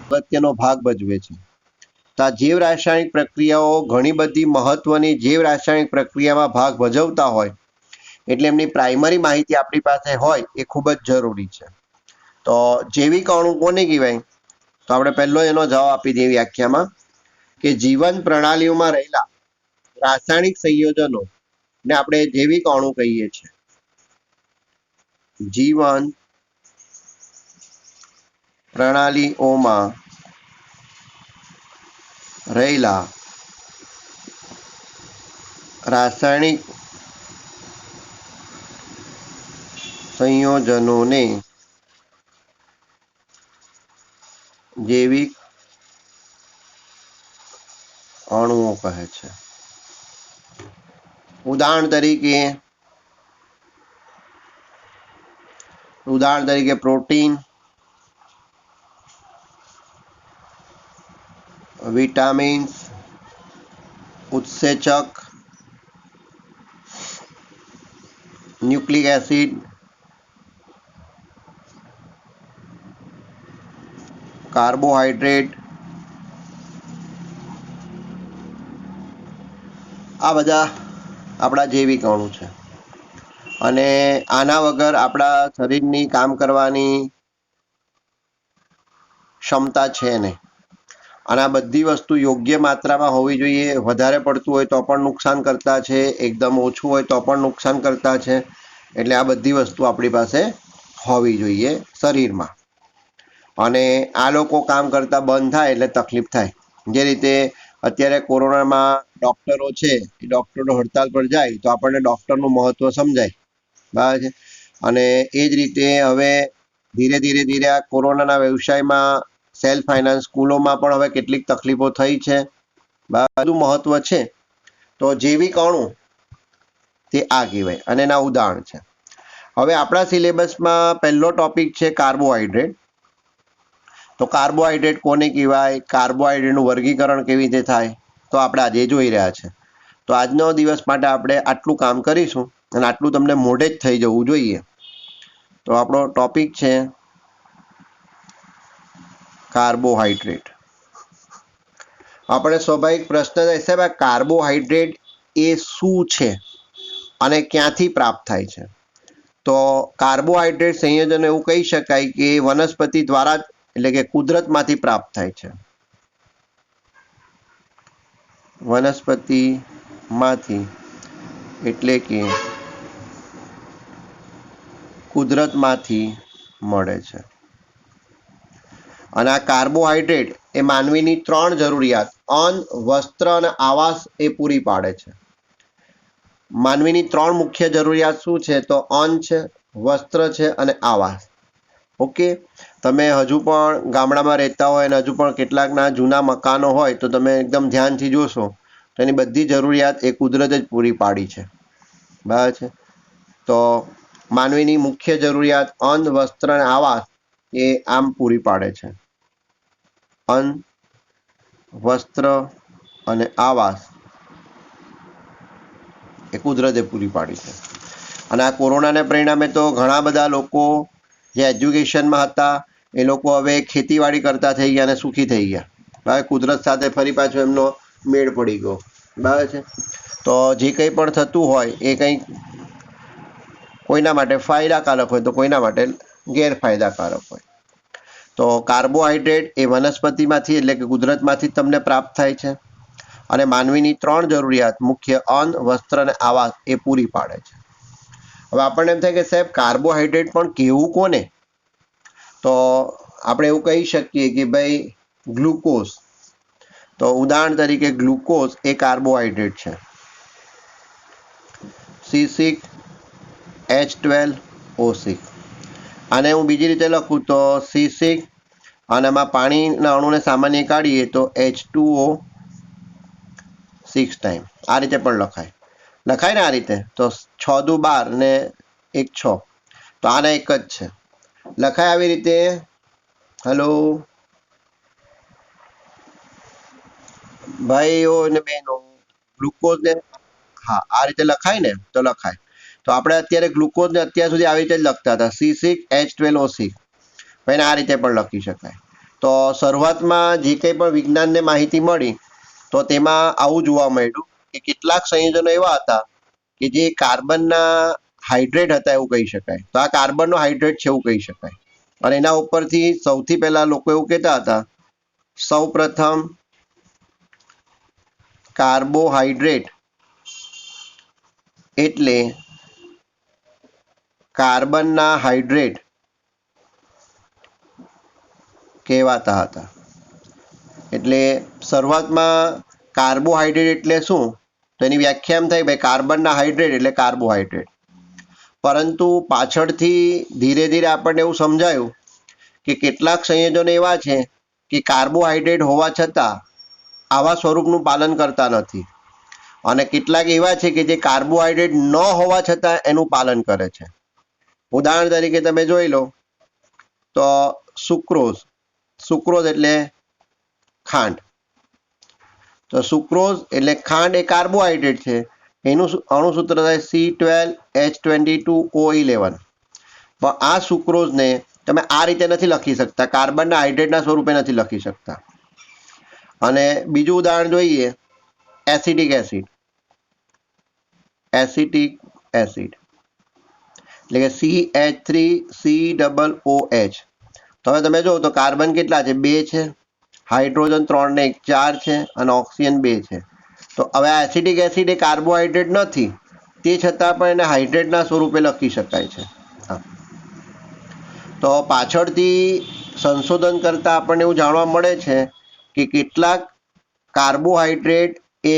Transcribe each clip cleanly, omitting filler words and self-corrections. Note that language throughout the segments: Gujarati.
અગત્યનો ભાગ ભજવે છે. તો આ જીવ રાસાયણિક પ્રક્રિયાઓ ઘણી બધી મહત્વની જીવ રાસાયણિક પ્રક્રિયામાં ભાગ ભજવતા હોય એટલે એમની પ્રાઇમરી માહિતી આપણી પાસે હોય એ ખૂબ જ જરૂરી છે. તો જૈવિક અણુ કોને કહેવાય? તો આપણે પહેલો એનો જવાબ આપી દઈએ વ્યાખ્યામાં કે જીવન પ્રણાલીઓમાં રહેલા રાસાયણિક સંયોજનો ને આપણે જૈવિક અણુ કહીએ છીએ. જીવન પ્રણાલીઓમાં રહેલા રાસાયણિક સંયોજનોને જૈવિક અણુઓ કહે છે. ઉદાહરણ તરીકે પ્રોટીન, વિટામિન્સ, ઉત્સેચક, ન્યુક્લિક એસિડ, કાર્બોહાઈડ્રેટ, આ બધા આપણા જૈવિક અણુ છે. અને આના વગર આપણા શરીરની કામ કરવાની ક્ષમતા છે નહીં. અને આ બધી વસ્તુ યોગ્ય માત્રામાં હોવી જોઈએ. વધારે પડતું હોય તો પણ નુકસાન કરતા છે, એકદમ ઓછું હોય તો પણ નુકસાન કરતા છે. એટલે આ બધી વસ્તુ આપણી પાસે હોવી જોઈએ શરીરમાં. અને આ લોકો કામ કરતા બંધ થાય એટલે તકલીફ થાય. જે રીતે અત્યારે કોરોનામાં ડૉક્ટરો છે એ ડૉક્ટરો હડતાલ પર જાય તો આપણને ડૉક્ટરનું મહત્ત્વ સમજાય. બરાબર છે. અને એ જ રીતે હવે ધીરે આ કોરોનાના વ્યવસાયમાં સેલ્ફ ફાઇનાન્સ સ્કૂલોમાં પણ હવે કેટલીક તકલીફો થઈ છે. બધું મહત્વ છે. તો જૈવિક અણુ તે આ કહેવાય અને એના ઉદાહરણ છે. હવે આપણા સિલેબસમાં પહેલો ટોપિક છે કાર્બોહાઈડ્રેટ. તો કાર્બોહાઈડ્રેટ કોને કહેવાય, કાર્બોહાઈડ્રેટનું વર્ગીકરણ કેવી રીતે થાય, તો આપણે આજે જોઈ રહ્યા છે. તો આજનો દિવસ માટે આપણે આટલું કામ કરીશું અને આટલું તમને મોઢે જ થઈ જવું જોઈએ. તો આપણો ટોપિક છે કાર્બોહાઈડ્રેટ. આપણે સ્વાભાવિક પ્રશ્ન થાય સાહેબ આ કાર્બોહાઈડ્રેટ એ શું છે અને ક્યાંથી પ્રાપ્ત થાય છે? તો કાર્બોહાઈડ્રેટ સંયોજન એવું કહી શકાય કે વનસ્પતિ દ્વારા જ એટલે કે કુદરતમાંથી પ્રાપ્ત થાય છે. વનસ્પતિમાંથી એટલે કે કુદરતમાંથી મળે છે. અને આ કાર્બોહાઈડ્રેટ એ માનવીની 3 જરૂરિયાત અન્ન, વસ્ત્ર અને આવાસ એ પૂરી પાડે છે. માનવીની 3 મુખ્ય જરૂરિયાત શું છે? તો અન્ન છે, વસ્ત્ર છે અને આવાસ. ઓકે. તમે હજુ પણ ગામડામાં રહેતા હોય અને હજુ પણ કેટલાકના જૂના મકાનો હોય તો તમે એકદમ ધ્યાનથી જોશો તો એની બધી જરૂરિયાત એ કુદરત જ પૂરી પાડી છે. બરાબર છે. તો માનવીની મુખ્ય જરૂરિયાત અન્ન, વસ્ત્ર અને આવાસ એ આમ પૂરી પાડે છે. અન્ન, વસ્ત્ર અને આવાસ એ કુદરતે પૂરી પાડી છે. અને આ કોરોનાને પરિણામે તો ઘણા બધા લોકો જે એજ્યુકેશનમાં હતા એ લોકો હવે ખેતીવાડી કરતા થઈ ગયા અને સુખી થઈ ગયા. બરાબર. કુદરત સાથે ફરી પાછો એમનો મેળ પડી ગયો. બરાબર છે. તો જે કંઈ પણ થતું હોય એ કંઈક કોઈના માટે ફાયદાકારક હોય તો કોઈના માટે ગેરફાયદાકારક હોય. તો કાર્બોહાઈડ્રેટ એ વનસ્પતિમાંથી એટલે કે કુદરતમાંથી તમને પ્રાપ્ત થાય છે અને માનવીની 3 જરૂરિયાત મુખ્ય અન્ન, વસ્ત્ર અને આવાસ એ પૂરી પાડે છે. હવે આપણને એમ થાય કે સાહેબ કાર્બોહાઈડ્રેટ પણ કેવું કોને? તો આપણે એવું કહી શકીએ કે ભાઈ ગ્લુકોઝ. તો ઉદાહરણ તરીકે ગ્લુકોઝ એ કાર્બોહાઈડ્રેટ છે. C6H12O6. આને હું બીજી રીતે લખું તો C6 અને એમાં પાણીના અણુને સામાન્ય કાઢીએ તો H2O6 ટાઈમ. આ રીતે પણ લખાય ને આ રીતે. તો 6 દુ 12 ને 1 6. તો આના એક જ છે. લખાય આવી રીતે. હેલો ભાઈઓ અને બહેનો, ગ્લુકોઝને હા આ રીતે લખાય ને? તો લખાય. તો આપણે અત્યારે ગ્લુકોઝને અત્યાર સુધી આવી રીતે જ લખતા હતા C6H12O6. ભાઈને આ રીતે પણ લખી શકાય. તો શરૂઆતમાં જે કંઈ પણ વિજ્ઞાનને માહિતી મળી તો તેમાં આવું જોવા મળ્યું કે કેટલાક સંયોજનો એવા હતા કે જે કાર્બનના હાઇડ્રેટ હતા એવું કહી શકાય. તો આ કાર્બનનો હાઇડ્રેટ છે એવું કહી શકાય. અને એના ઉપરથી સૌથી પહેલા લોકો એવું કહેતા હતા, સૌ પ્રથમ કાર્બોહાઈડ્રેટ એટલે કાર્બનના હાઇડ્રેટ કહેવાતા હતા. એટલે શરૂઆતમાં કાર્બોહાઈડ્રેટ એટલે શું, તો એની વ્યાખ્યા એમ થાય ભાઈ કાર્બનના હાઇડ્રેટ એટલે કાર્બોહાઈડ્રેટ. પરંતુ પાછળથી ધીરે ધીરે આપણને એવું સમજાયું કે કેટલાક સંયોજનો એવા છે કે કાર્બોહાઈડ્રેટ હોવા છતાં આવા સ્વરૂપનું પાલન કરતા નથી, અને કેટલાક એવા છે કે જે કાર્બોહાઈડ્રેટ ન હોવા છતાં એનું પાલન કરે છે. ઉદાહરણ તરીકે તમે જોઈ લો તો સુક્રોઝ એટલે ખાંડ. તો સુક્રોઝ એટલે ખાંડ એ કાર્બોહાઈડ્રેટ છે. એનું અણુસૂત્ર થાય C12H22O11. પણ આ સુક્રોઝને તમે આ રીતે નથી લખી શકતા, કાર્બનના હાઇડ્રેટના સ્વરૂપે નથી લખી શકતા. અને બીજું ઉદાહરણ જોઈએ, એસિટિક એસિડ એટલે કે CH3COOH. તો હવે તમે જુઓ તો કાર્બન કેટલા છે, 2 છે, હાઇડ્રોજન 3 ને 1 4 છે, અને ઓક્સિજન 2 છે. તો હવે આ એસિટિક એસિડ એ કાર્બોહાઈડ્રેટ નથી, તે છતાં પણ એને હાઇડ્રેટના સ્વરૂપે લખી શકાય છે. તો પાછળથી સંશોધન કરતાં આપણને એવું જાણવા મળે છે કે કેટલાક કાર્બોહાઈડ્રેટ એ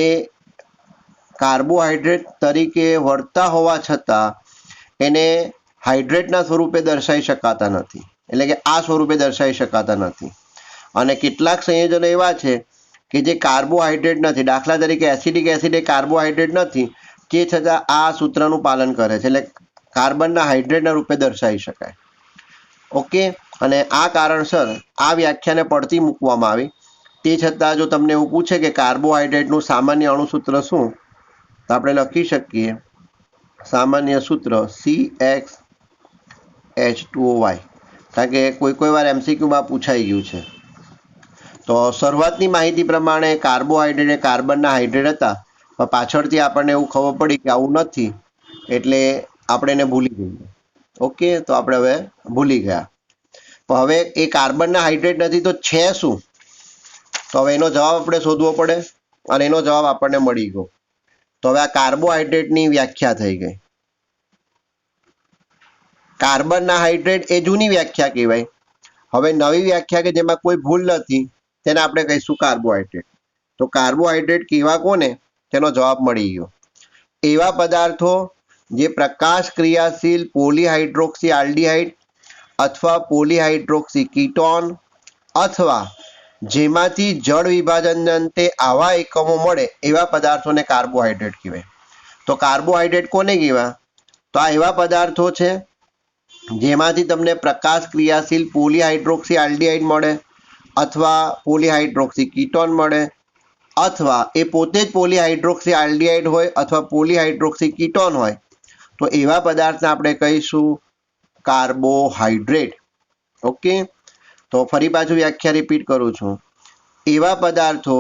કાર્બોહાઈડ્રેટ તરીકે વર્તા હોવા છતાં એને હાઇડ્રેટના સ્વરૂપે દર્શાવી શકાતા નથી, એટલે કે આ સ્વરૂપે દર્શાવી શકાતા નથી. અને કેટલાક સંયોજનો એવા છે કે જે કાર્બોહાઈડ્રેટ નથી, દાખલા તરીકે એસિટિક એસિડ એ કાર્બોહાઈડ્રેટ નથી, તે છતાં આ સૂત્રનું પાલન કરે છે, એટલે કાર્બનના હાઇડ્રેટના રૂપે દર્શાવી શકાય. ઓકે. અને આ કારણસર આ વ્યાખ્યાને પડતી મૂકવામાં આવી. તે છતાં જો તમને એવું પૂછે કે કાર્બોહાઈડ્રેટનું સામાન્ય અણુસૂત્ર શું, તો આપણે લખી શકીએ સામાન્ય સૂત્ર CxH2O. કારણ કે કોઈ વાર MCQમાં પૂછાઈ ગયું છે. તો શરૂઆતની માહિતી પ્રમાણે કાર્બોહાઈડ્રેટ એ કાર્બનના હાઇડ્રેટ હતા, પણ પાછળથી આપણને એવું ખબર પડી કે આવું નથી, એટલે આપણે એને ભૂલી ગઈએ. ઓકે, તો આપણે હવે ભૂલી ગયા. પણ હવે એ કાર્બનના હાઇડ્રેટ નથી તો છે શું, તો હવે એનો જવાબ આપણે શોધવો પડે, અને એનો જવાબ આપણને મળી ગયો. તો હવે આ કાર્બોહાઈડ્રેટની વ્યાખ્યા થઈ ગઈ. કાર્બનના હાઇડ્રેટ એ જૂની વ્યાખ્યા કહેવાય. હવે નવી વ્યાખ્યા કે જેમાં કોઈ ભૂલ નથી તેને આપણે કહીશું કાર્બોહાઈડ્રેટ. તો કાર્બોહાઈડ્રેટ કેવા કોને, તેનો જવાબ મળી ગયો. એવા પદાર્થો જે પ્રકાશ ક્રિયાશીલ પોલીહાઇડ્રોક્સી આલ્ડીહાઇડ અથવા પોલીહાઇડ્રોક્સી કીટોન અથવા જેમાંથી જળ વિભાજનને અંતે આવા એકમો મળે એવા પદાર્થોને કાર્બોહાઈડ્રેટ કહેવાય. તો કાર્બોહાઈડ્રેટ કોને કહેવાય, તો આ એવા પદાર્થો છે જેમાંથી તમને પ્રકાશ ક્રિયાશીલ પોલીહાઇડ્રોક્સી આલ્ડીહાઇડ મળે, અથવા પોલીહાઇડ્રોક્સી કીટોન મળે, અથવા એ પોતે જ પોલીહાઇડ્રોક્સી આલ્ડીહાઇડ હોય અથવા પોલીહાઇડ્રોક્સી કીટોન હોય, તો એવા પદાર્થને આપણે કહીશું કાર્બોહાઈડ્રેટ. ઓકે. તો ફરી પાછું વ્યાખ્યા રિપીટ કરું છું. એવા પદાર્થો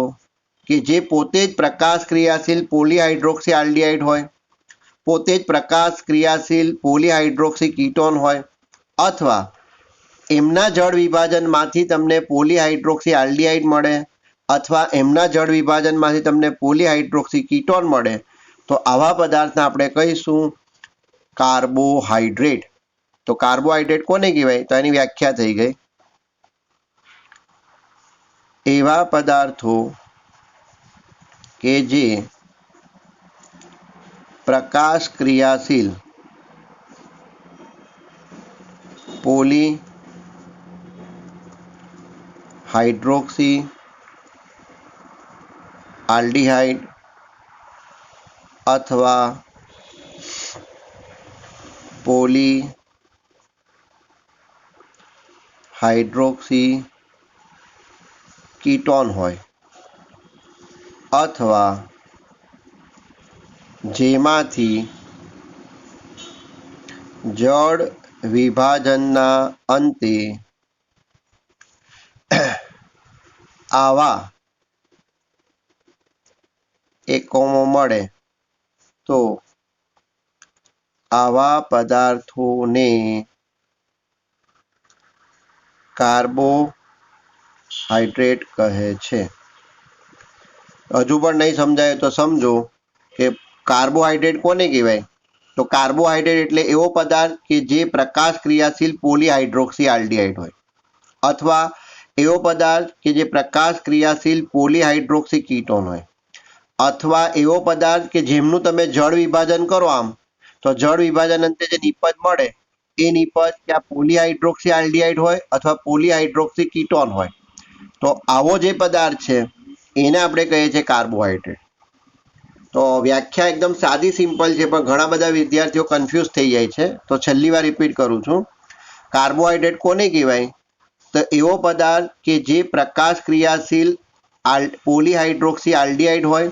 કે જે પોતે જ પ્રકાશ ક્રિયાશીલ પોલીહાઇડ્રોક્સી આલ્ડીહાઇડ હોય, પોતે જ પ્રકાશ ક્રિયાશીલ પોલીહાઇડ્રોક્સી કીટોન હોય, અથવા એમના જળ વિભાજનમાંથી તમને પોલીહાઇડ્રોક્સી આલ્ડીહાઇડ મળે, અથવા એમના જળ વિભાજનમાંથી તમને પોલીહાઇડ્રોક્સી કીટોન મળે, તો આવા પદાર્થને આપણે કહીશું કાર્બોહાઈડ્રેટ. તો કાર્બોહાઈડ્રેટ કોને કહેવાય, તો એની વ્યાખ્યા થઈ ગઈ. એવા પદાર્થો કે જે પ્રકાશ ક્રિયાશીલ પોલીહાઇડ્રોક્સી આલ્ડીહાઇડ અથવા પોલીહાઇડ્રોક્સી કીટોન હોય, અથવા જેમાંથી જળ વિભાજનના અંતે આવા એકમો મળે તો આવા પદાર્થોને કાર્બોહાઈડ્રેટ કહે છે. હજુ પણ નહીં સમજાય તો સમજો કે કાર્બોહાઈડ્રેટ કોને કહેવાય? તો કાર્બોહાઈડ્રેટ એટલે એવો પદાર્થ કે જે પ્રકાશ ક્રિયાશીલ પોલીહાઇડ્રોક્સી આલ્ડીહાઇડ હોય, અથવા એવો પદાર્થ કે જે પ્રકાશ ક્રિયાશીલ પોલીહાઇડ્રોક્સી કીટોન હોય, અથવા એવો પદાર્થ કે જેમનું તમે જળ વિભાજન કરો આમ તો જળ વિભાજન અંતે જે નિપજ મળે એ નિપજ ક્યાં પોલીહાઇડ્રોક્સી આલ્ડીહાઇડ હોય અથવા પોલીહાઇડ્રોક્સી કીટોન હોય. તો આવો જે પદાર્થ છે એને આપણે કહીએ છીએ કાર્બોહાઈડ્રેટ. તો વ્યાખ્યા એકદમ સાદી સિમ્પલ છે, પણ ઘણા બધા વિદ્યાર્થીઓ કન્ફ્યુઝ થઈ જાય છે. તો છેલ્લી વાર રિપીટ કરું છું, કાર્બોહાઈડ્રેટ કોને કહેવાય? તો એવો પદાર્થ કે જે પ્રકાશ ક્રિયાશીલ પોલીહાઇડ્રોક્સી આલ્ડીહાઇડ હોય,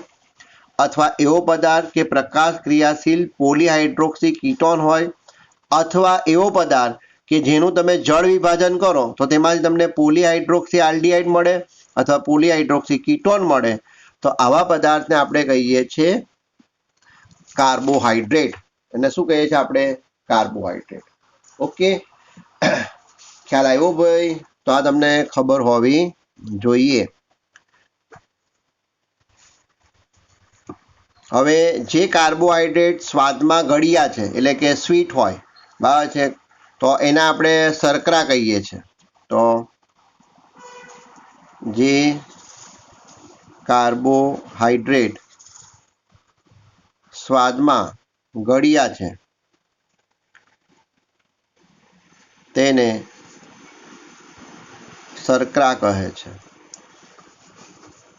અથવા એવો પદાર્થ કે પ્રકાશ ક્રિયાશીલ પોલીહાઇડ્રોક્સી કીટોન હોય, અથવા એવો પદાર્થ કે જેનું તમે જળ વિભાજન કરો તો તેમાંથી તમને પોલીહાઇડ્રોક્સી આલ્ડીહાઇડ મળે અથવા પોલીહાઇડ્રોક્સી કીટોન મળે. તો આવા પદાર્થને આપણે કહીએ છીએ કાર્બોહાઈડ્રેટ. એને શું કહીએ છીએ આપણે? કાર્બોહાઈડ્રેટ. ઓકે, ખ્યાલ આવ્યો ભાઈ? તો આ તમને ખબર હોવી જોઈએ. હવે જે કાર્બોહાઈડ્રેટ સ્વાદમાં ગળ્યા છે એટલે કે સ્વીટ હોય, બરાબર છે, તો એને આપણે શર્કરા કહીએ છીએ. તો જે કાર્બોહાઈડ્રેટ સ્વાદમાં ગળ્યા છે તેને શર્કરા કહે છે.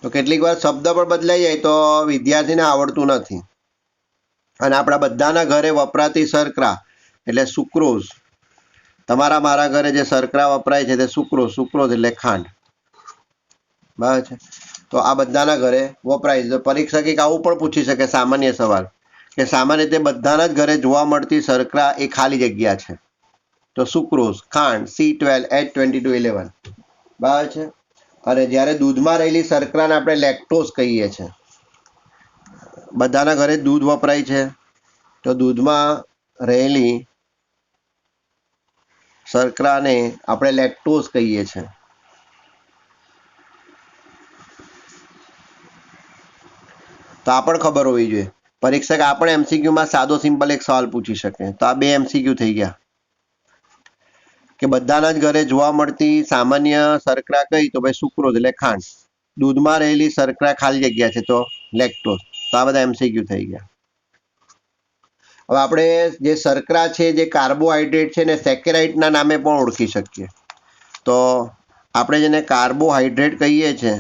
તો કેટલીક વાર શબ્દ પણ બદલાઈ જાય તો વિદ્યાર્થીને આવડતું નથી. અને આપણા બધાના ઘરે વપરાતી શર્કરા એટલે સુક્રોઝ. તમારા મારા ઘરે જે શર્કરા વપરાય છે તે સુક્રોઝ. સુક્રોઝ એટલે ખાંડ, બરાબર છે. તો આ બધાના ઘરે વપરાય છે. તો પરીક્ષક એક આવું પણ પૂછી શકે સામાન્ય સવાલ કે સામાન્ય રીતે બધાના જ ઘરે જોવા મળતી શર્કરા એ ખાલી જગ્યા છે. તો સુક્રોઝ, ખાંડ, C12H2211, બરાબર છે. અને જ્યારે દૂધમાં રહેલી શર્કરાને આપણે લેક્ટોઝ કહીએ છીએ. બધાના ઘરે દૂધ વપરાય છે, તો દૂધમાં રહેલી શર્કરાને આપણે લેક્ટોઝ કહીએ છીએ. તો આ પણ ખબર હોવી જોઈએ. પરીક્ષક આ પણ MCQ માં સાદો સિમ્પલ એક સવાલ પૂછી શકે. તો આ 2 MCQ થઈ ગયા કે બધાના જ ઘરે જોવા મળતી સામાન્ય શર્કરા કઈ? તો ભાઈ સુક્રોઝ એટલે ખાંડ. દૂધમાં રહેલી શર્કરા ખાલી જગ્યા છે તો લેક્ટોઝ. તો આ બધા MCQ થઈ ગયા. હવે આપણે જે શર્કરા છે જે કાર્બોહાઈડ્રેટ છે ને સેકેરાઇડના નામે પણ ઓળખી શકીએ. તો આપણે જેને કાર્બોહાઈડ્રેટ કહીએ છીએ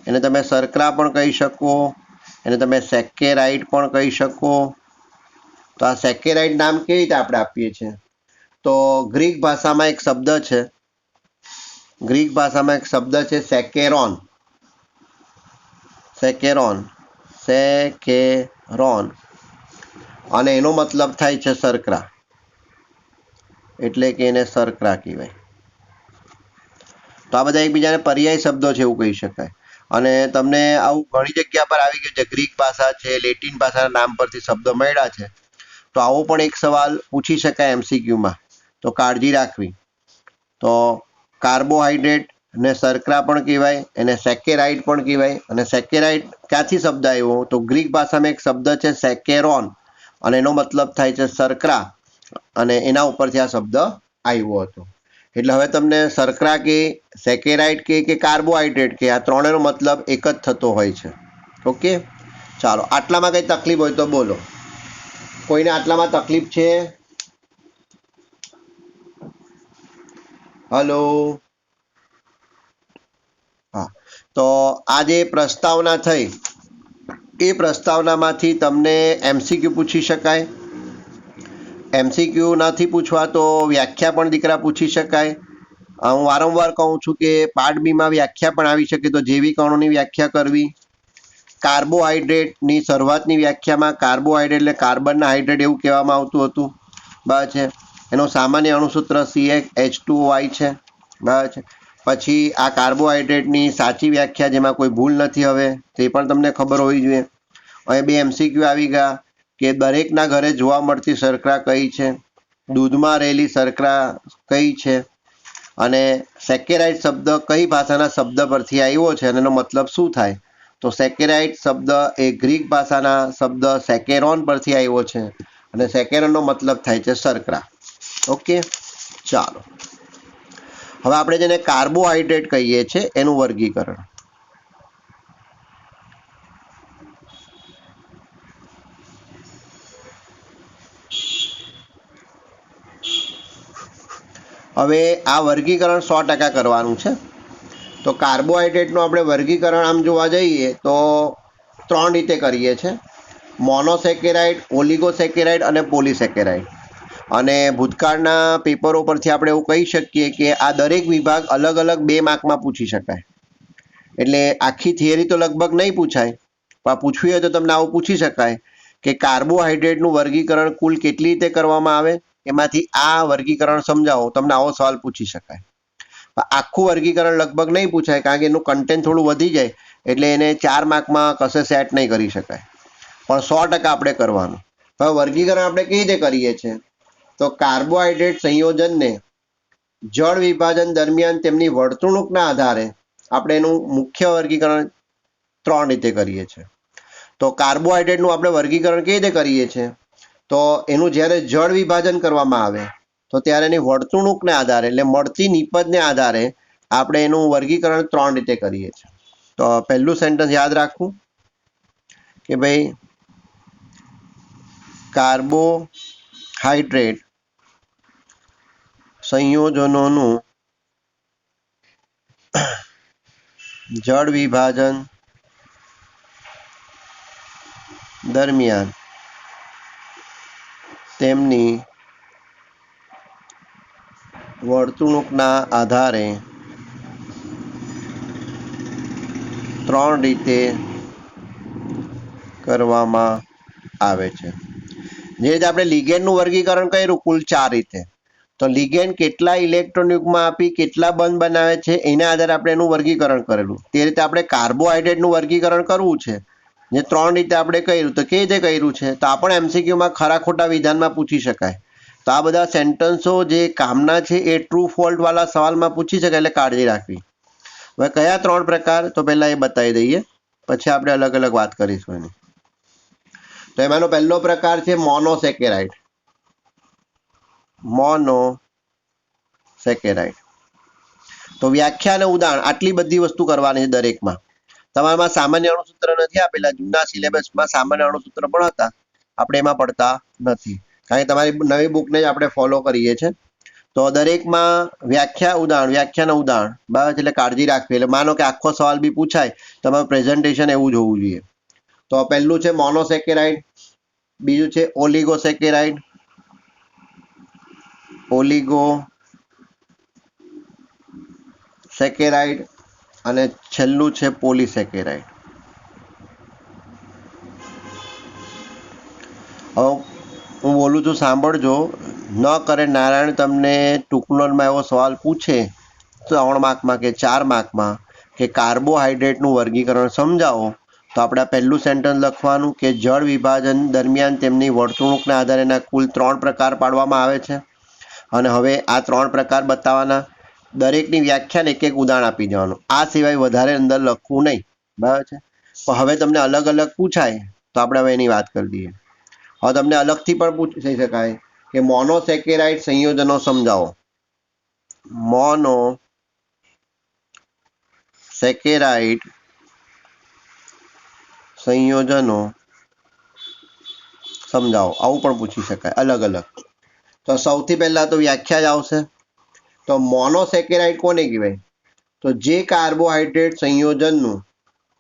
એને તમે શર્કરા પણ કહી શકો, એને તમે સેકેરાઇડ પણ કહી શકો. તો આ સેકેરાઇડ નામ કેવી રીતે આપણે આપીએ છીએ? તો ગ્રીક ભાષામાં એક શબ્દ છે, સેકેરોન. અને એનો મતલબ થાય છે શર્કરા, એટલે કે એને શર્કરા કહેવાય. તો આ બધા એકબીજાને પર્યાય શબ્દો છે એવું કહી શકાય. અને તમને આવું ઘણી જગ્યા પર આવી ગયું છે, ગ્રીક ભાષા છે, લેટિન ભાષાના નામ પરથી શબ્દો મળ્યા છે. તો આવો પણ એક સવાલ પૂછી શકાય MCQમાં, તો કાળજી રાખવી. તો કાર્બોહાઈડ્રેટ ને શર્કરા પણ કહેવાય, એને સેકેરાઇડ પણ કહેવાય. અને સેકેરાઇડ ક્યાંથી શબ્દ આવ્યો? તો ગ્રીક ભાષામાં એક શબ્દ છે સેકેરોન, અને એનો મતલબ થાય છે શર્કરા, અને એના ઉપરથી આ શબ્દ આવ્યો હતો. એટલે હવે તમને શર્કરા કે સેકેરાઇડ કે કાર્બોહાઈડ્રેટ કે આ ત્રણેયનો મતલબ એક જ થતો હોય છે. ઓકે, ચાલો. આટલામાં કંઈ તકલીફ હોય તો બોલો. કોઈને આટલામાં તકલીફ છે? હલો? હા, તો આ જે પ્રસ્તાવના થઈ એ પ્રસ્તાવનામાંથી તમને MCQ પૂછી શકાય. MCQ નથી પૂછવા તો વ્યાખ્યા પણ દીકરા પૂછી શકાય. હું વારંવાર કહું છું કે પાર્ટ બીમાં વ્યાખ્યા પણ આવી શકે. તો જૈવિક અણુની વ્યાખ્યા કરવી. કાર્બોહાઈડ્રેટની શરૂઆતની વ્યાખ્યામાં કાર્બોહાઈડ્રેટ એટલે કાર્બનના હાઇડ્રેટ એવું કહેવામાં આવતું હતું, બરાબર છે. એનો સામાન્ય અણુસૂત્ર CH2OI છે. બરાબર છે. પછી આ કાર્બોહાઈડ્રેટની સાચી વ્યાખ્યા જેમાં કોઈ ભૂલ નથી હવે તે પણ તમને ખબર હોવી જોઈએ. હવે 2 MCQ આવી ગયા કે દરેકના ઘરે જોવા મળતી શર્કરા કઈ છે, દૂધમાં રહેલી શર્કરા કઈ છે, અને સેકેરાઇડ શબ્દ કઈ ભાષાના શબ્દ પરથી આવ્યો છે અને એનો મતલબ શું થાય. તો સેકેરાઇડ શબ્દ એ ગ્રીક ભાષાના શબ્દ સેકેરોન પરથી આવ્યો છે અને સેકેરોનનો મતલબ થાય છે શર્કરા. ઓકે, ચાલો હવે આપણે જેને કાર્બોહાઈડ્રેટ કહીએ છીએ એનું વર્ગીકરણ. હવે આ વર્ગીકરણ 100% કરવાનું છે. તો કાર્બોહાઈડ્રેટનું આપણે વર્ગીકરણ આમ જોવા જઈએ તો 3 રીતે કરીએ છીએ: મોનોસેકેરાઇડ, ઓલિગોસેકેરાઇડ અને પોલિસેકેરાઇડ. અને ભૂતકાળના પેપરો પરથી આપણે એવું કહી શકીએ કે આ દરેક વિભાગ અલગ અલગ 2 માર્કમાં પૂછી શકાય. એટલે આખી થિયરી તો લગભગ નહીં પૂછાય, પણ પૂછવી હોય તો તમને આવું પૂછી શકાય કે કાર્બોહાઈડ્રેટનું વર્ગીકરણ કુલ કેટલી રીતે કરવામાં આવે, એમાંથી આ વર્ગીકરણ સમજાવો. તમને આવો સવાલ પૂછી શકાય. આખું વર્ગીકરણ લગભગ નહીં પૂછાય કારણ કે એનું કન્ટેન્ટ થોડું વધી જાય, એટલે એને 4 માર્કમાં કશે સેટ નહીં કરી શકાય, પણ 100% આપણે કરવાનું. હવે વર્ગીકરણ આપણે કેવી રીતે કરીએ છીએ? તો કાર્બોહાઈડ્રેટ સંયોજનને જળ વિભાજન દરમિયાન તેમની વર્તણૂકના આધારે આપણે એનું મુખ્ય વર્ગીકરણ 3 રીતે કરીએ છીએ. તો કાર્બોહાઈડ્રેટનું આપણે વર્ગીકરણ કેવી રીતે કરીએ છીએ? તો એનું જ્યારે જળ વિભાજન કરવામાં આવે તો ત્યારે એની વર્તણૂકને આધારે એટલે મળતી નિપજને આધારે આપણે એનું વર્ગીકરણ 3 રીતે કરીએ છીએ. તો પહેલું સેન્ટેન્સ યાદ રાખવું કે ભાઈ કાર્બોહાઈડ્રેટ સંયોજનોનું જળ વિભાજન દરમિયાન તેમની વર્તણૂકના આધારે 3 રીતે કરવામાં આવે છે. જે રીતે આપણે લિગેન્ડનું વર્ગીકરણ કર્યું કુલ 4 રીતે, તો લિગેન્ડ કેટલા ઇલેક્ટ્રોન યુગ્મ આપી કેટલા બંધ બનાવે છે એના આધારે આપણે એનું વર્ગીકરણ કરેલું. તે રીતે આપણે કાર્બોહાઈડ્રેટનું વર્ગીકરણ કરવું છે જે 3 રીતે આપણે કર્યું. તો કેવી રીતે કર્યું છે? તો આ પણ MCQમાં ખરા ખોટા વિધાનમાં પૂછી શકાય. તો આ બધા સેન્ટન્સો જે કામના છે એ ટ્રુ ફોલ્ટ વાળા સવાલમાં પૂછી શકાય, એટલે કાળજી રાખવી. હવે કયા 3 પ્રકાર? તો પહેલા એ બતાવી દઈએ, પછી આપણે અલગ અલગ વાત કરીશું એની. તો એમાંનો પહેલો પ્રકાર છે મોનોસેકેરાઇડ. મોનોસેકેરાઇડ. તો વ્યાખ્યા અને ઉદાહરણ આટલી બધી વસ્તુ કરવાની છે દરેકમાં. તમારામાં સામાન્ય અણુસૂત્ર નથી આપેલા, જૂના સિલેબસમાં સામાન્ય અણુસૂત્ર પણ હતા, આપણે એમાં પડતા નથી કારણ કે તમારી નવી બુકને જ આપણે ફોલો કરીએ છીએ. તો દરેકમાં વ્યાખ્યા ઉદાહરણ બરાબર, એટલે કાળજી રાખવી. એટલે માનો કે આખો સવાલ બી પૂછાય, તમારું પ્રેઝન્ટેશન એવું જ હોવું જોઈએ. તો પહેલું છે મોનોસેકેરાઇડ, બીજું છે ઓલિગોસેકેરાઇડ, ઓલિગોસેકેરાઇડ અને છેલ્લું છે પોલિસેકેરાઇડ. હવે હું બોલું છું સાંભળજો. ન કરે નારાયણ તમને ટૂંકનોમાં એવો સવાલ પૂછે 3 માર્કમાં કે 4 માર્કમાં કે કાર્બોહાઈડ્રેટનું વર્ગીકરણ સમજાવો, તો આપણે પહેલું સેન્ટેન્સ લખવાનું કે જળ વિભાજન દરમિયાન તેમની વર્તણૂકના આધારે એના કુલ 3 પ્રકાર પાડવામાં આવે છે. અને હવે આ 3 પ્રકાર બતાવવાના, દરેકની વ્યાખ્યાને એક ઉદાહરણ આપી દેવાનું. આ સિવાય વધારે અંદર લખવું નહીં, બરાબર છે. પણ હવે તમને અલગ અલગ પૂછાય તો આપણે હવે એની વાત કરી દઈએ. હવે તમને અલગથી પણ પૂછી શકાય કે મોનોસેકેરાઇડ સંયોજનો સમજાવો. મોનોસેકેરાઇડ સંયોજનો સમજાવો, આવું પણ પૂછી શકાય અલગ અલગ. તો સૌથી પહેલા તો વ્યાખ્યા જ આવશે. તો મોનોસેકેરાઇડ કોને કહેવાય? તો જે કાર્બોહાઈડ્રેટ સંયોજનનું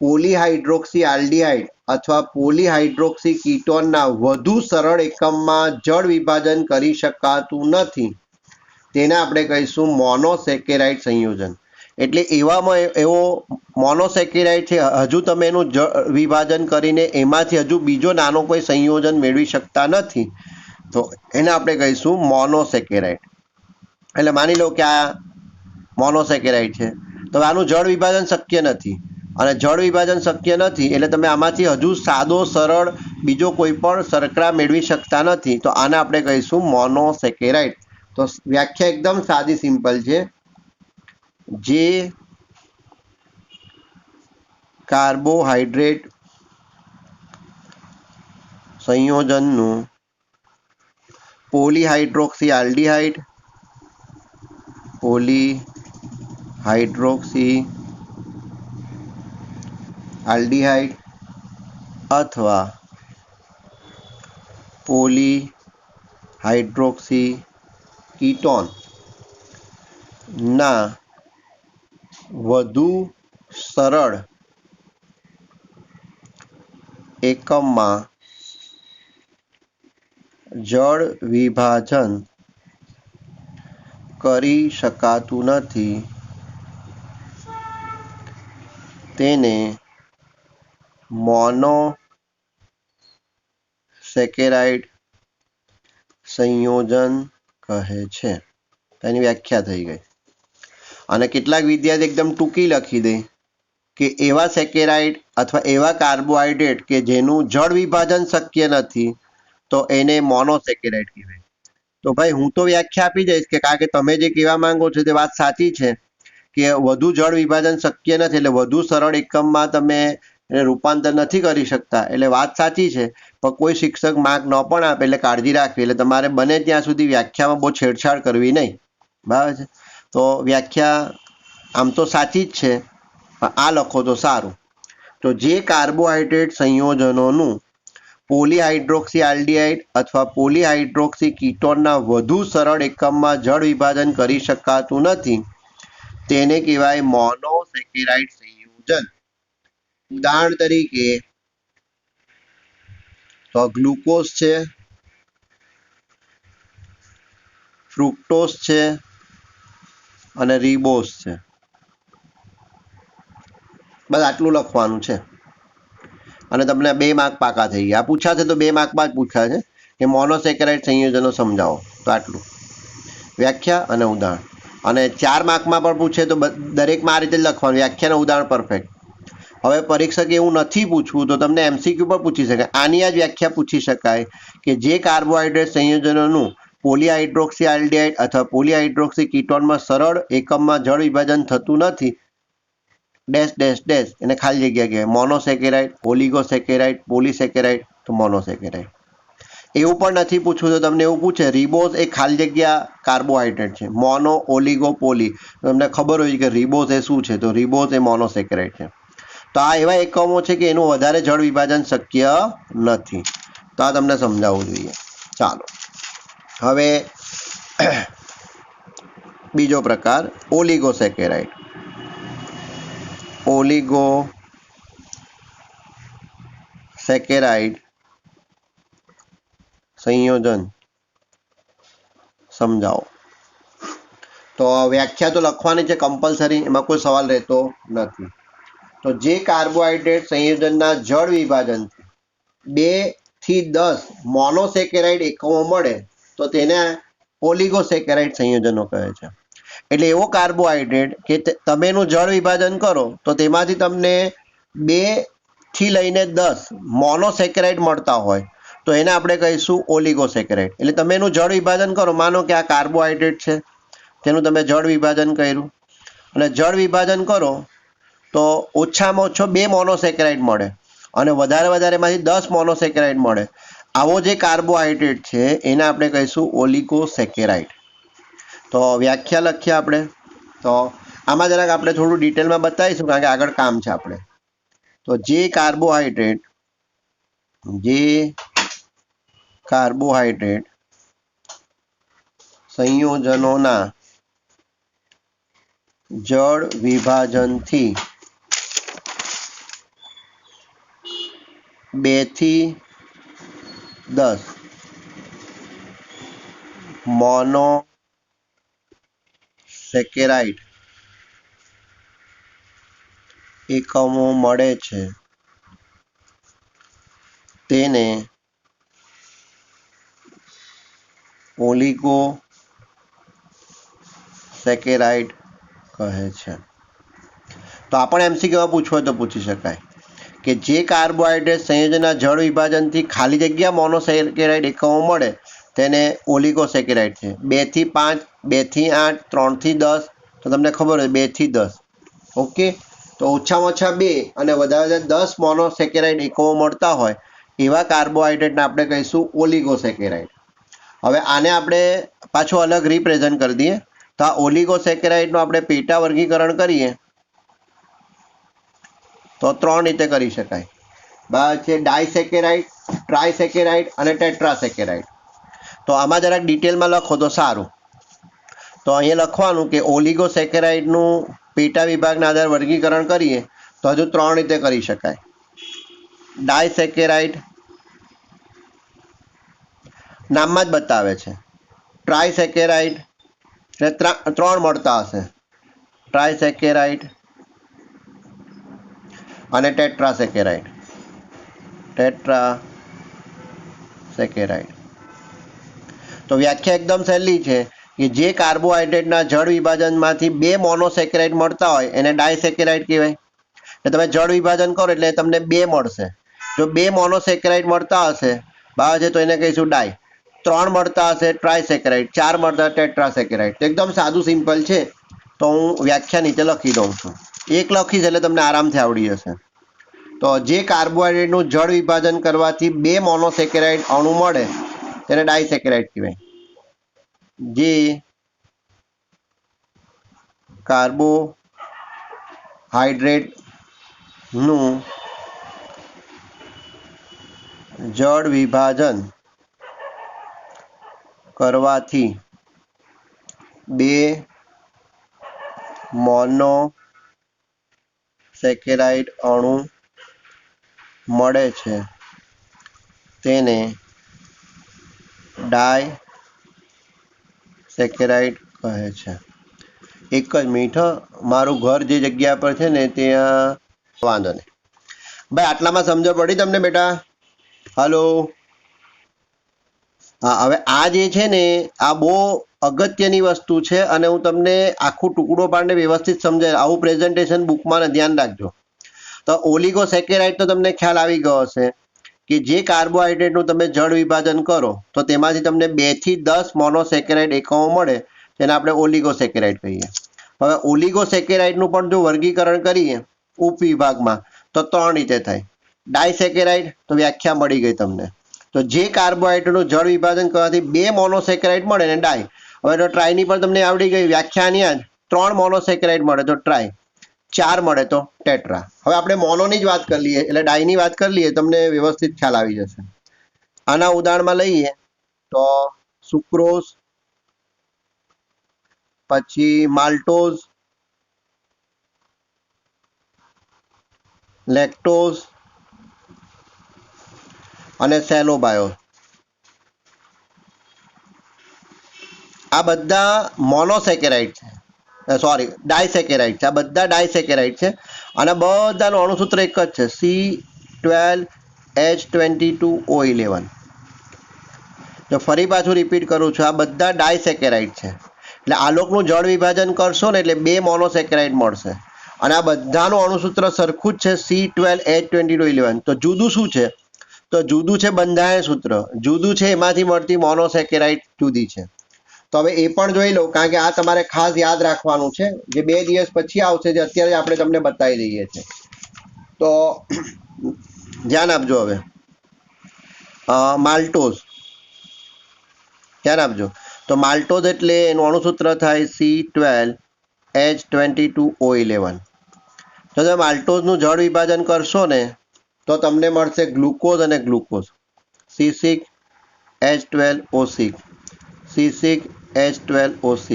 પોલીહાઇડ્રોક્સી આલ્ડીહાઇડ અથવા પોલીહાઇડ્રોક્સી કીટોનના વધુ સરળ એકમમાં જળ વિભાજન કરી શકાતું નથી, તેને આપણે કહીશું મોનોસેકેરાઇડ સંયોજન. એટલે એવો મોનોસેકેરાઇડ છે, હજુ તમે એનું વિભાજન કરીને એમાંથી હજુ બીજો નાનો કોઈ સંયોજન મેળવી શકતા નથી, તો એને આપણે કહીશું મોનોસેકેરાઇડ. એટલે માની લો કે આ મોનોસેકેરાઇડ છે. તો આનું જળ વિભાજન શક્ય નથી, અને જળ વિભાજન શક્ય નથી એટલે તમે આમાંથી હજુ સાદો સરળ બીજો કોઈ પણ શર્કરા મેળવી શકતા નથી. તો આને આપણે કહીશું મોનોસેકેરાઇડ. તો વ્યાખ્યા એકદમ સાદી સિમ્પલ છે. જે કાર્બોહાઈડ્રેટ સંયોજનનું પોલીહાઇડ્રોક્સી આલ્ડીહાઇડ અથવા પોલીહાઇડ્રોક્સી કીટોન ના વધુ સરળ એકમમાં જળ વિભાજન કરી શકાતું નથી, તેને મોનોસેકેરાઇડ સંયોજન કહે છે. તેની વ્યાખ્યા થઈ ગઈ. અને કેટલાક વિદ્યાર્થી એકદમ ટૂંકી લખી દે કે એવા સેકેરાઇડ અથવા એવા કાર્બોહાઈડ્રેટ કે જેનું જળ વિભાજન શક્ય નથી, તો એને મોનોસેકેરાઇડ કહેવાય. તો ભાઈ હું તો વ્યાખ્યા આપી દઈશ કે કારણ કે તમે જે કહેવા માંગો છો તે વાત સાચી છે કે વધુ જળ વિભાજન શક્ય નથી એટલે વધુ સરળ એકમમાં તમે એને રૂપાંતર નથી કરી શકતા, એટલે વાત સાચી છે. પણ કોઈ શિક્ષક માર્ક ન પણ આપે એટલે કાળજી રાખવી. એટલે તમારે બને ત્યાં સુધી વ્યાખ્યામાં બહુ છેડછાડ કરવી નહીં. બરાબર છે? તો વ્યાખ્યા આમ તો સાચી જ છે, પણ આ લખો તો સારું. તો જે કાર્બોહાઈડ્રેટ સંયોજનોનું પોલીહાઇડ્રોક્સી આલ્ડીહાઇડ અથવા પોલીહાઇડ્રોક્સી કીટોનના વધુ સરળ એકમમાં જળ વિભાજન કરી શકાતું નથી, તેને કહેવાય મોનોસેકેરાઇડ સંયોજન. ઉદાહરણ તરીકે તો ગ્લુકોઝ છે, ફ્રુક્ટોઝ છે અને રિબોઝ છે. બસ આટલું લખવાનું છે અને તમને 2 માર્ક પાકા થઈ ગયા. આ પૂછાશે તો 2 માર્કમાં જ પૂછાશે કે મોનોસેકેરાઇડ સંયોજનો સમજાવો. તો આટલું વ્યાખ્યા અને ઉદાહરણ. અને 4 માર્કમાં પણ પૂછે તો દરેકમાં આ રીતે જ લખવાનું, વ્યાખ્યા અને ઉદાહરણ પરફેક્ટ. હવે પરીક્ષકે એવું નથી પૂછવું તો તમને MCQ પણ પૂછી શકાય. આની આ જ વ્યાખ્યા પૂછી શકાય કે જે કાર્બોહાઈડ્રેટ સંયોજનોનું પોલીહાઇડ્રોક્સી આલ્ડીહાઇડ અથવા પોલીહાઇડ્રોક્સી કીટોનમાં સરળ એકમમાં જળ વિભાજન થતું નથી, ડેશ ડેશ ડેશ, એને ખાલી જગ્યા કહેવાય. મોનોસેકેરાઇડ, ઓલિગોસેકેરાઇડ, પોલીસેકેરાઇડ, તો મોનોસેકેરાઇડ. એવું પણ નથી પૂછવું તો તમને એવું પૂછે રિબોઝ એ ખાલી જગ્યા કાર્બોહાઈડ્રેટ છે, મોનો ઓલિગો પોલી, તમને ખબર હોય કે રિબોઝ એ શું છે, તો રિબોઝ એ મોનોસેકેરાઇડ છે. તો આ એવા એકમો છે કે એનું વધારે જળ વિભાજન શક્ય નથી. તો આ તમને સમજાવવું જોઈએ. ચાલો હવે બીજો પ્રકાર ઓલિગોસેકેરાઇડ. ઓલિગોસેકેરાઇડ સંયોજન સમજાવો. તો વ્યાખ્યા તો લખવાની છે કમ્પલસરી, એમાં કોઈ સવાલ રહેતો નથી. તો જે કાર્બોહાઈડ્રેટ સંયોજનના જળ વિભાજન 2 થી 10 મોનોસેકેરાઇડ એકમો મળે તો તેને ઓલિગોસેકેરાઇડ સંયોજનો કહે છે. એટલે એવો કાર્બોહાઈડ્રેટ કે તમે એનું જળ વિભાજન કરો તો તેમાંથી તમને 2 થી લઈને 10 મોનોસેકેરાઇડ મળતા હોય તો એને આપણે કહીશું ઓલિગોસેકેરાઇડ. એટલે તમે એનું જળ વિભાજન કરો, માનો કે આ કાર્બોહાઈડ્રેટ છે, તેનું તમે જળ વિભાજન કર્યું અને જળ વિભાજન કરો તો ઓછામાં ઓછો 2 મોનોસેકેરાઇડ મળે અને વધારે એમાંથી 10 મોનોસેકેરાઇડ મળે. આવો જે કાર્બોહાઈડ્રેટ છે એને આપણે કહીશું ઓલિગોસેકેરાઇડ. તો વ્યાખ્યા લખીએ આપણે. તો આમાં જરાક આપણે થોડું ડિટેલમાં બતાવીશું કારણ કે આગળ કામ છે આપણે. તો જે કાર્બોહાઈડ્રેટ સંયોજનોના જળ વિભાજનથી 2 થી 10 મોનોસેકેરાઇડ એકમો મળે છે તેને ઓલિગોસેકેરાઇડ કહે છે. તો આપણે એમસીક્યુમાં પૂછવું હોય તો પૂછી શકાય કે જે કાર્બોહાઈડ્રેટ સંયોજનના જળ વિભાજનથી ખાલી જગ્યા મોનોસેકેરાઇડ એકમો મળે તેને ઓલિગોસેકેરાઇડ છે. 2 થી 5, 2 થી 8, 3 થી 10, તો તમને ખબર હોય 2 થી 10. ઓકે, તો ઓછામાં ઓછા 2 અને વધારે 10 મોનોસેકેરાઇડ એકમો મળતા હોય એવા કાર્બોહાઈડ્રેટને આપણે કહીશું ઓલિગોસેકેરાઇડ. હવે આને આપણે પાછું અલગ રિપ્રેઝન્ટ કરી દઈએ. તો આ ઓલિગોસેકેરાઇડનું આપણે પેટા વર્ગીકરણ કરીએ તો 3 રીતે કરી શકાય. બરાબર છે, ડાયસેકેરાઇડ, ટ્રાયસેકેરાઇડ અને ટેટ્રાસેકેરાઇડ. તો આમાં જરાક ડિટેલમાં લખો તો સારું. તો અહીંયા લખવાનું કે ઓલિગોસેકેરાઇડનું પેટા વિભાગના આધારે વર્ગીકરણ કરીએ તો હજુ 3 રીતે કરી શકાય. ડાયસેકેરાઇડ નામમાં જ બતાવે છે. ટ્રાયસેકેરાઇડ એટલે 3 મળતા હશે, ટ્રાયસેકેરાઇડ અને ટેટ્રાસેકેરાઇડ. તો વ્યાખ્યા એકદમ સહેલી છે કે જે કાર્બોહાઈડ્રેટના જળ વિભાજનમાંથી 2 મોનોસેકેરાઇડ મળતા હોય એને ડાયસેકેરાઇડ કહેવાય. એટલે તમે જળ વિભાજન કરો એટલે તમને 2 મળશે. જો 2 મોનોસેકેરાઇડ મળતા હશે બરાબર છે તો એને કહીશું ડાય. 3 મળતા હશે ટ્રાયસેકેરાઇડ, 4 મળતા ટેટ્રાસેકેરાઇડ. તો એકદમ સાદું સિમ્પલ છે. તો હું વ્યાખ્યા નીચે લખી દઉં છું. એક લખીશ એટલે તમને આરામથી આવડી જશે. તો જે કાર્બોહાઈડ્રેટનું જળ વિભાજન કરવાથી 2 મોનોસેકેરાઇડ અણુ મળે તેને ડાયસેકેરાઇડ કહેવાય. જે કાર્બોહાઈડ્રેટનું જળ વિભાજન કરવાથી 2 મોનોસેકેરાઇડ અણુ મળે છે તેને ડાયસેકેરાઇડ કહે છે. એક જ મિનિટ, મારું ઘર જે જગ્યા પર છે ને ત્યાં વાંધો નહીં ભાઈ. આટલામાં સમજ પડી તમને બેટા? હલો, હા. હવે આ જે છે ને આ બહુ અગત્યની વસ્તુ છે અને હું તમને આખું ટુકડો પાડીને વ્યવસ્થિત સમજાય. આવું પ્રેઝન્ટેશન બુકમાં ધ્યાન રાખજો. તો ઓલિગોસેકેરાઇડ તો તમને ખ્યાલ આવી ગયો હશે કે જે કાર્બોહાઈડ્રેટનું તમે જળ વિભાજન કરો તો તેમાંથી તમને 2 થી 10 મોનોસેકેરાઇડ એકમો મળે તેને આપણે ઓલિગોસેકેરાઇડ કહીએ. હવે ઓલિગોસેકેરાઇડનું પણ જો વર્ગીકરણ કરીએ ઉપવિભાગમાં તો 3 રીતે થાય. ડાયસેકેરાઇડ તો વ્યાખ્યા મળી ગઈ તમને. તો જે કાર્બોહાઈડ્રેટનું જળ વિભાજન કરવાથી 2 મોનોસેકેરાઇડ મળે ને ડાય. હવે તો ટ્રાયની પણ તમને આવડી ગઈ વ્યાખ્યાની જ. 3 મોનોસેકેરાઇડ મળે તો ટ્રાય, 4 મળે તો ટેટ્રા. હવે આપણે મોનોની જ વાત કરી લઈએ એટલે ડાયની વાત કરી લઈએ, તમને વ્યવસ્થિત ખ્યાલ આવી જશે. આના ઉદાહરણમાં લઈએ તો સુક્રોઝ, પછી માલ્ટોઝ, લેક્ટોઝ અને સેલોબાયોલ. આ બધા મોનોસેકેરાઇડ છે, સોરી ડાયસેકેરાઇડ છે. આ બધા ડાયસેકેરાઇડ છે અને બધાનું અણુસૂત્ર એક જ છે, C12H22O11. તો ફરી પાછું રિપીટ કરું છું, આ બધા ડાયસેકેરાઇડ છે. એટલે આલોકનું જળ વિભાજન કરશો ને એટલે 2 મોનોસેકેરાઇડ મળશે અને આ બધાનું અણુસૂત્ર સરખું જ છે, C12H22O11. તો જુદું શું છે? તો જુદું છે બંધારણ સૂત્ર, જુદું છે એમાંથી મળતી મોનોસેકેરાઇડ જુદી છે. તો હવે એ પણ જોઈ લો, કારણ કે આ તમારે ખાસ યાદ રાખવાનું છે, જે 2 દિવસ પછી આવશે, જે અત્યારે આપણે તમને બતાવી દઈએ છીએ. તો ધ્યાન આપજો. હવે માલ્ટોઝ ધ્યાન આપજો. તો માલ્ટોઝ એટલે એનું અણુસૂત્ર થાય C12H22O11. તો તમે માલ્ટોઝનું જળ વિભાજન કરશો ને તો તમને મળશે ગ્લુકોઝ અને ગ્લુકોઝ, C6H12O6, C6H12O6.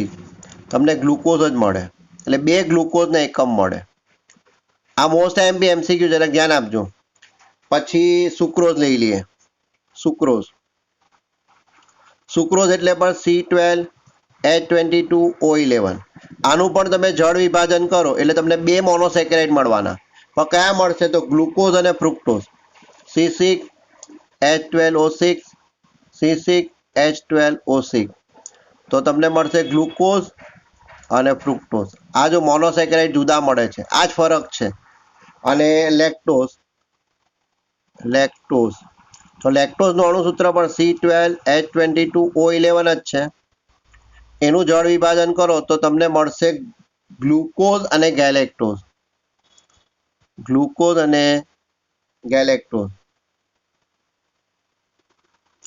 તમને ગ્લુકોઝ જ મળે એટલે 2 ગ્લુકોઝના એકમ મળે. આ મોસ્ટ એમસીક્યુ જરાક ધ્યાન આપજો. પછી સુક્રોઝ લઈ લઈએ. સુક્રોઝ એટલે પણ C12H22O11. આનું પણ તમે જળ વિભાજન કરો એટલે તમને 2 મોનોસેકેરાઇડ મળવાના. પણ કયા મળશે? તો ગ્લુકોઝ અને ફ્રુક્ટોઝ, C6H12O6, C6H12O6. તો તમને મળશે ગ્લુકોઝ અને ફ્રુક્ટોઝ. આ જો મોનોસેકેરાઇડ જુદા મળે છે, આ જ ફરક છે. અને લેક્ટોઝ તો લેક્ટોઝનું અણુસૂત્ર પણ C12H22O11 જ છે. એનું જળ વિભાજન કરો તો તમને મળશે ગ્લુકોઝ અને ગેલેક્ટોઝ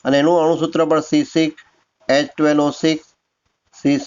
અને એનું અણુસૂત્ર પણ C6H12O6